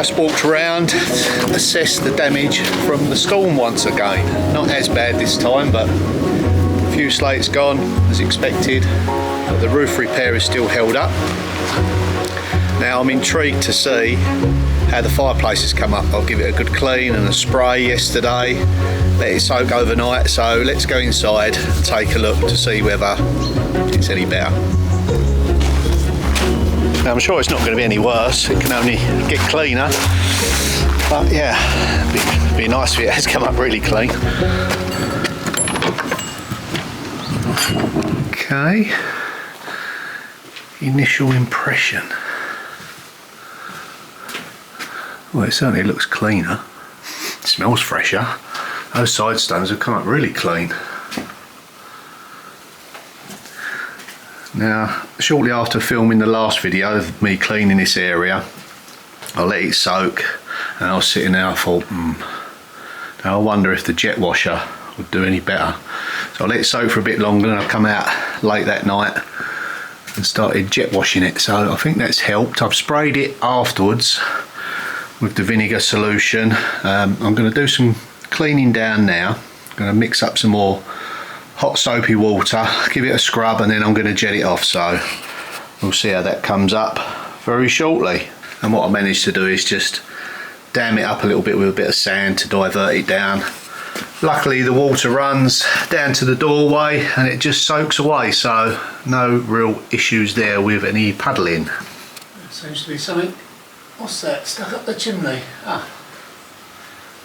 just walked around, assessed the damage from the storm once again. Not as bad this time, but a few slates gone as expected. But the roof repair is still held up. Now I'm intrigued to see how the fireplace has come up. I'll give it a good clean and a spray yesterday, let it soak overnight, so let's go inside and take a look to see whether it's any better. Now I'm sure it's not going to be any worse, it can only get cleaner, but yeah, it'd be nice if it has come up really clean. Okay, initial impression. Well, it certainly looks cleaner. It smells fresher. Those side stones have come up really clean. Now, shortly after filming the last video of me cleaning this area, I let it soak and I was sitting there, I thought, now I wonder if the jet washer would do any better. So I let it soak for a bit longer and I come out late that night and started jet washing it. So I think that's helped. I've sprayed it afterwards with the vinegar solution. I'm going to do some cleaning down now. I'm going to mix up some more hot soapy water, give it a scrub, and then I'm going to jet it off. So we'll see how that comes up very shortly. And what I managed to do is just dam it up a little bit with a bit of sand to divert it down. Luckily the water runs down to the doorway and it just soaks away, so no real issues there with any puddling. There seems to be something. What's that? Stuck up the chimney. Ah,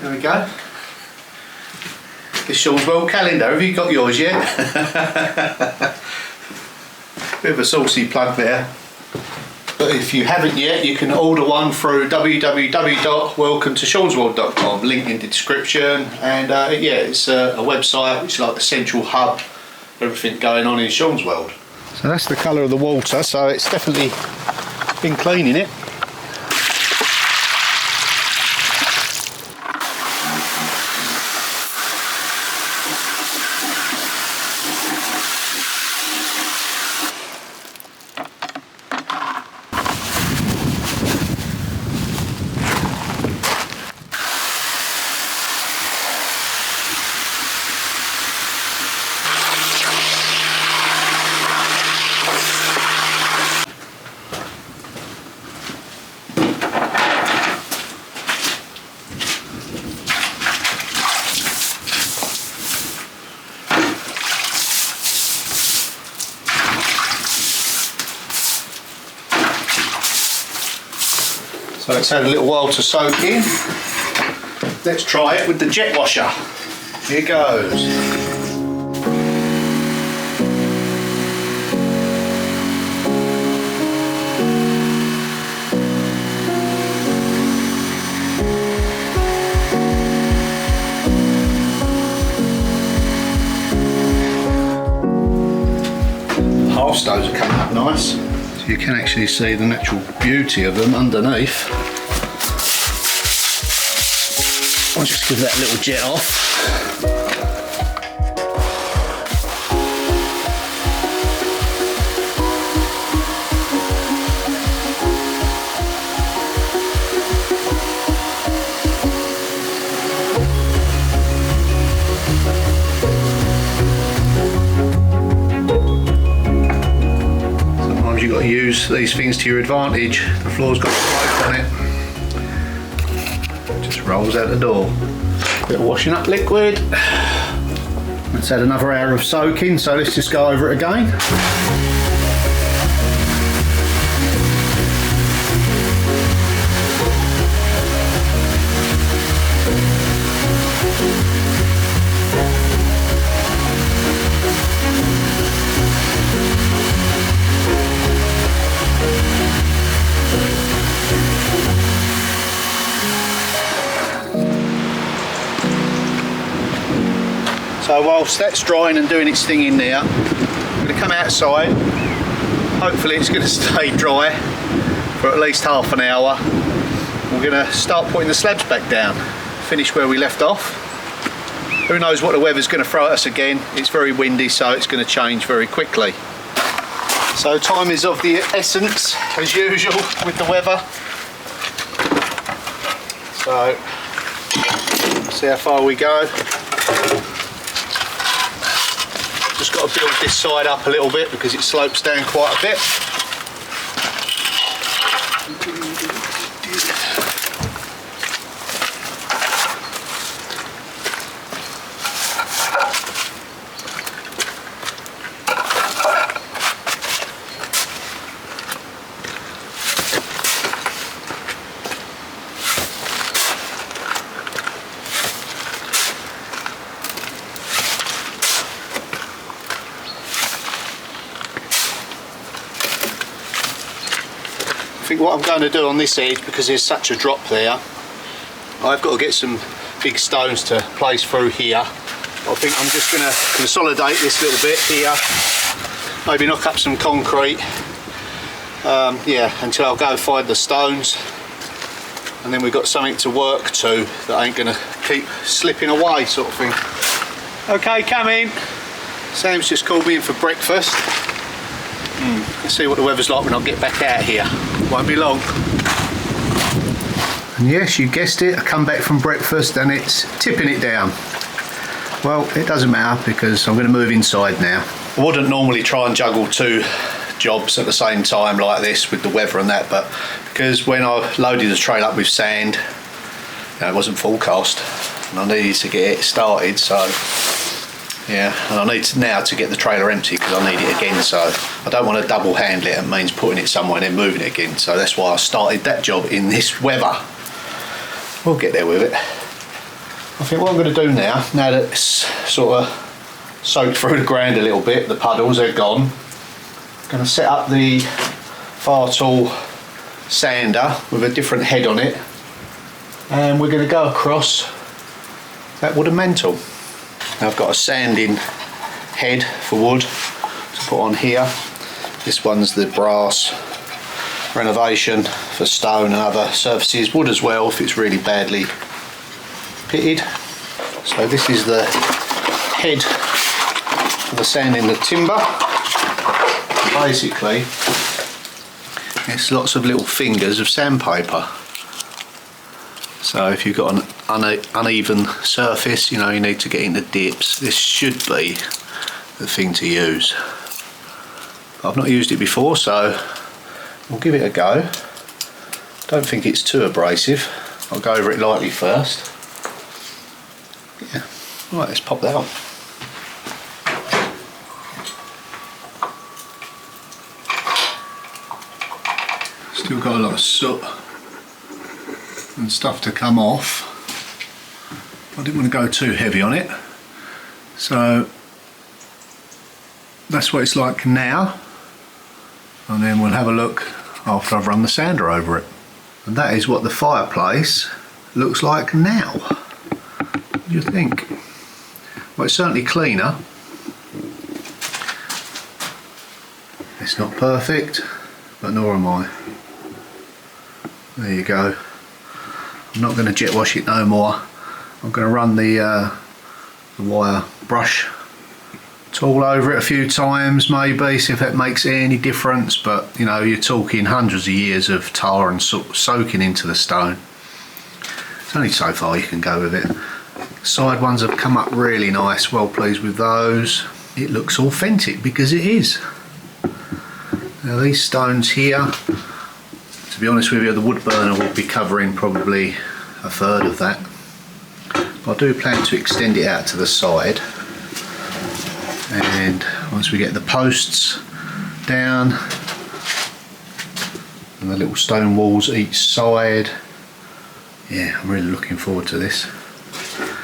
there we go. The Sean's World calendar. Have you got yours yet? Bit of a saucy plug there. But if you haven't yet, you can order one through www.welcometoshansworld.com. Link in the description. And yeah, it's a website which is like the central hub for everything going on in Sean's World. So that's the colour of the water. So it's definitely been cleaning it. So it's had a little while to soak in. Let's try it with the jet washer. Here goes. Half stones are coming up nice. You can actually see the natural beauty of them underneath. I'll just give that little jet off. You've got to use these things to your advantage. The floor's got slope on it. It just rolls out the door. Bit of washing up liquid. Let's add another hour of soaking, so let's just go over it again. So whilst that's drying and doing its thing in there, I'm going to come outside. Hopefully it's going to stay dry for at least half an hour. We're going to start putting the slabs back down, finish where we left off. Who knows what the weather's going to throw at us again. It's very windy, so it's going to change very quickly. So time is of the essence, as usual, with the weather. So see how far we go. Just got to build this side up a little bit because it slopes down quite a bit. I think what I'm going to do on this edge, because there's such a drop there, I've got to get some big stones to place through here. I think I'm just going to consolidate this little bit here, maybe knock up some concrete, yeah, until I'll go find the stones, and then we've got something to work to that ain't going to keep slipping away, sort of thing. Okay, come in. Sam's just called me in for breakfast. Let's see what the weather's like when I get back out here. Won't be long. And yes, you guessed it, I come back from breakfast and it's tipping it down. Well, it doesn't matter because I'm going to move inside now. I wouldn't normally try and juggle two jobs at the same time like this with the weather and that, but because when I loaded the trailer up with sand, it wasn't forecast and I needed to get it started, so yeah, and I need now to get the trailer empty because I need it again, so I don't want to double handle it. It means putting it somewhere and then moving it again, so that's why I started that job in this weather. We'll get there with it. I think what I'm going to do now that it's sort of soaked through the ground a little bit, the puddles are gone, I'm going to set up the far tool sander with a different head on it, and we're going to go across that wooden mantle. Now I've got a sanding head for wood to put on here. This one's the brass Renovation for stone and other surfaces. Wood as well if it's really badly pitted. So this is the head for the sanding the timber. Basically it's lots of little fingers of sandpaper. So if you've got an uneven surface, you know, you need to get into dips, this should be the thing to use. I've not used it before, so we'll give it a go. Don't think it's too abrasive. I'll go over it lightly first. Yeah, right, let's pop that on. Still got a lot of soot and stuff to come off. I didn't want to go too heavy on it, so that's what it's like now, and then we'll have a look after I've run the sander over it. And that is what the fireplace looks like now. What do you think? Well, it's certainly cleaner. It's not perfect, but nor am I. There you go. I'm not going to jet wash it no more. I'm going to run the wire brush tool over it a few times, maybe, see if that makes any difference, but you know, you're talking hundreds of years of tar and soaking into the stone. It's only so far you can go with it. Side ones have come up really nice, well pleased with those. It looks authentic because it is. Now these stones here, to be honest with you, the wood burner will be covering probably a third of that. I do plan to extend it out to the side, and once we get the posts down and the little stone walls each side, yeah, I'm really looking forward to this.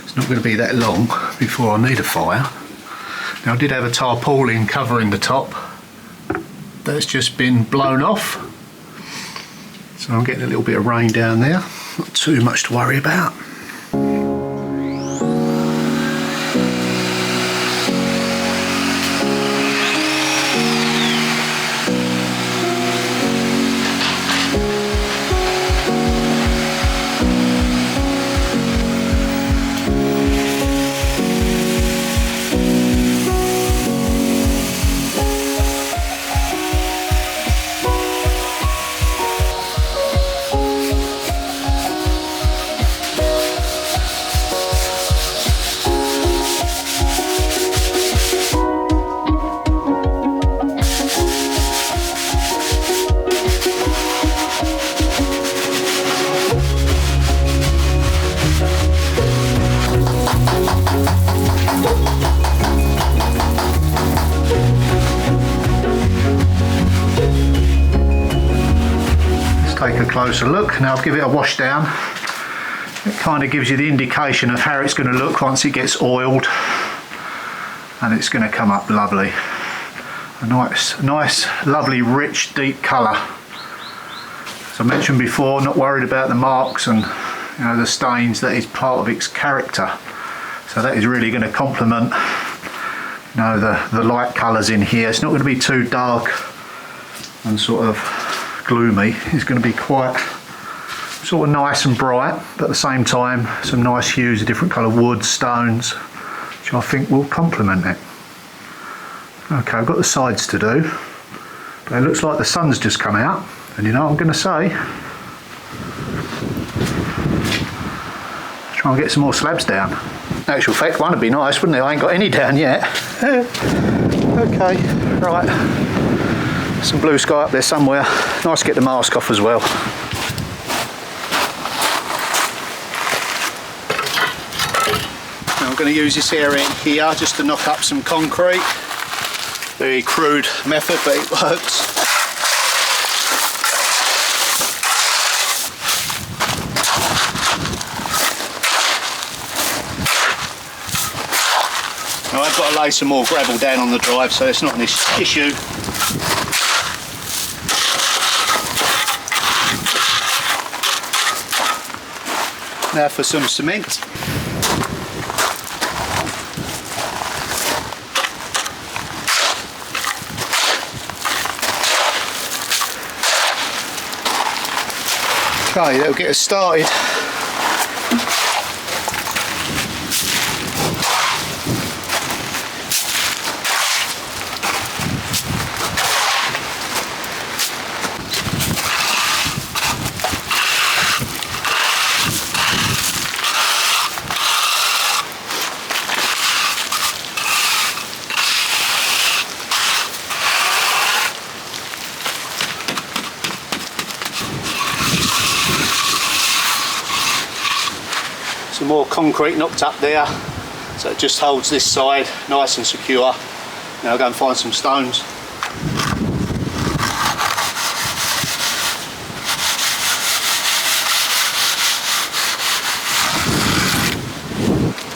It's not going to be that long before I need a fire. Now I did have a tarpaulin covering the top that's just been blown off, so I'm getting a little bit of rain down there, not too much to worry about. closer look. Now I'll give it a wash down. It kind of gives you the indication of how it's going to look once it gets oiled, and it's going to come up lovely. A nice, lovely, rich, deep colour. As I mentioned before, not worried about the marks and the stains. That is part of its character. So that is really going to complement the light colours in here. It's not going to be too dark and sort of gloomy. It's going to be quite sort of nice and bright, but at the same time some nice hues of different colour wood, stones, which I think will complement it. Okay, I've got the sides to do, but it looks like the sun's just come out, and you know what I'm going to say? Try and get some more slabs down. In actual fact, one would be nice, wouldn't it? I ain't got any down yet. Okay, right. Some blue sky up there somewhere. Nice to get the mask off as well. Now I'm going to use this area here just to knock up some concrete. Very crude method, but it works. Now I've got to lay some more gravel down on the drive, so it's not an issue. Now for some cement. Okay, that'll get us started. Some more concrete knocked up there, so it just holds this side nice and secure. Now I'll go and find some stones.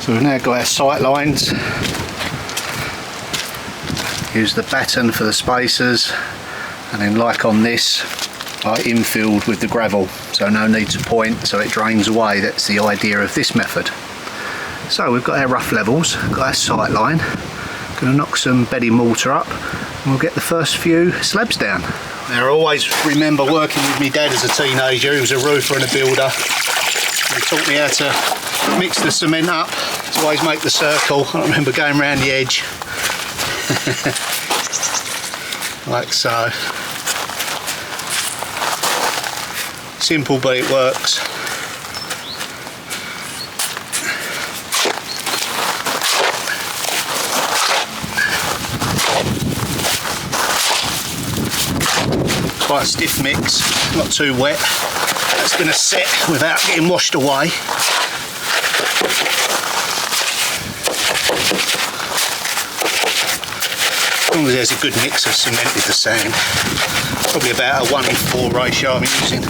So we've now got our sight lines. Use the batten for the spacers, and then like on this, I infilled with the gravel, so no need to point, so it drains away. That's the idea of this method. So we've got our rough levels, got our sight line, going to knock some bedding mortar up, and we'll get the first few slabs down. Now I always remember working with my dad as a teenager. He was a roofer and a builder. He taught me how to mix the cement up, to always make the circle. I remember going around the edge, like so. Simple, but it works. Quite a stiff mix, not too wet. That's going to set without getting washed away. As long as there's a good mix of cement with the sand. Probably about a 1:4 ratio I'm using.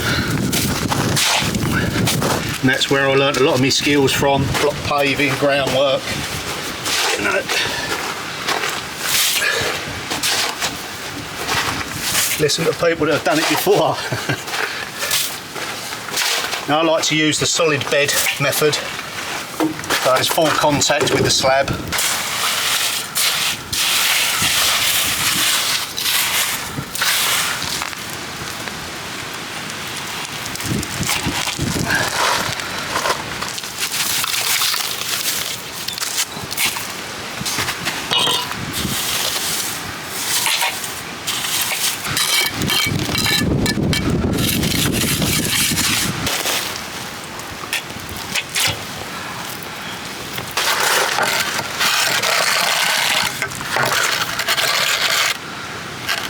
And that's where I learnt a lot of my skills from, block paving, groundwork. Listen to people that have done it before. Now I like to use the solid bed method, so there's full contact with the slab.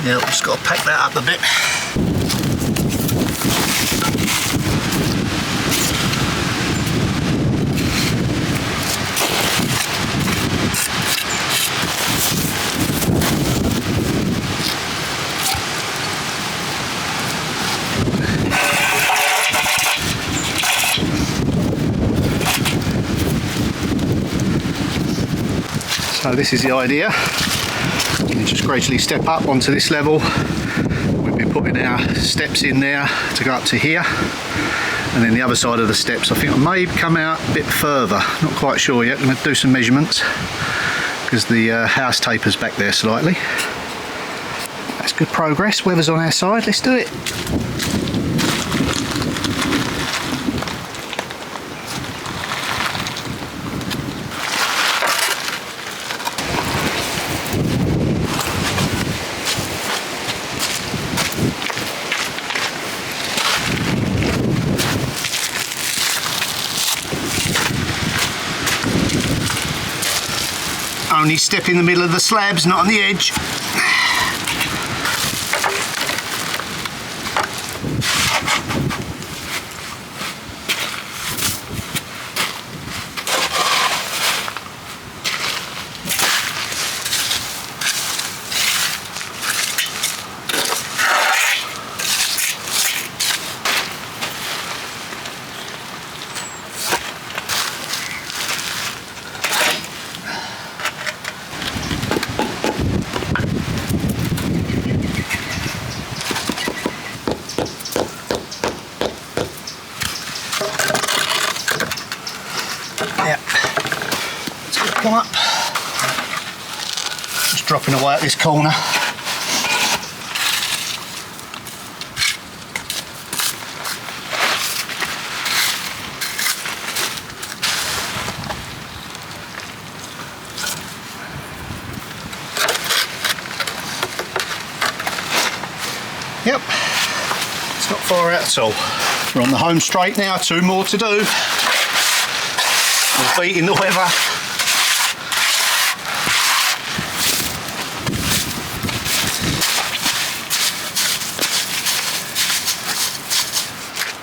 Yeah, we've just got to pack that up a bit. So this is the idea. You just gradually step up onto this level. We'll be putting our steps in there to go up to here, and then the other side of the steps I think I may come out a bit further, not quite sure yet. I'm going to do some measurements because the house tapers back there slightly. That's good progress. Weather's on our side, let's do it. Only step in the middle of the slabs, not on the edge. Come up, just dropping away at this corner. Yep, it's not far out at all. We're on the home straight now, 2 more to do. We're beating the weather.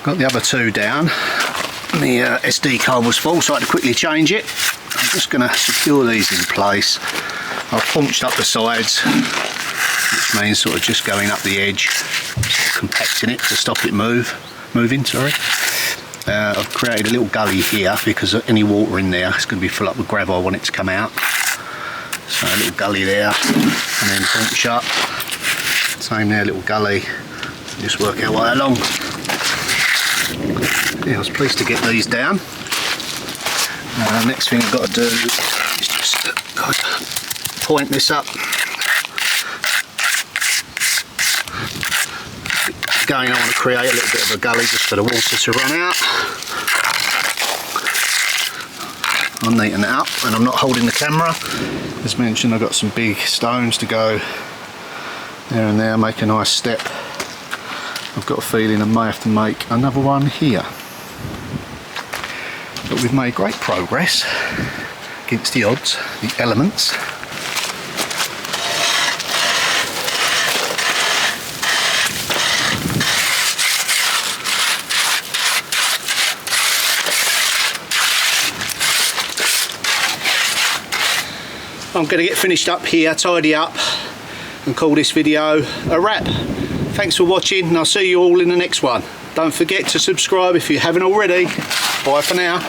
Got the other 2 down. The SD card was full, so I had to quickly change it. I'm just going to secure these in place. I've punched up the sides, which means sort of just going up the edge, compacting it to stop it moving. Sorry. I've created a little gully here because any water in there is going to be full up with gravel. I want it to come out. So a little gully there, and then punch up. Same there, little gully. Just work our way along. Yeah, I was pleased to get these down. Next thing I've got to do is just point this up. Again, I want to create a little bit of a gully just for the water to run out. I'll neaten it up, and I'm not holding the camera. As mentioned, I've got some big stones to go there and there, make a nice step. I've got a feeling I may have to make another one here. But we've made great progress against the odds, the elements. I'm going to get finished up here, tidy up, and call this video a wrap. Thanks for watching, and I'll see you all in the next one. Don't forget to subscribe if you haven't already. Bye for now.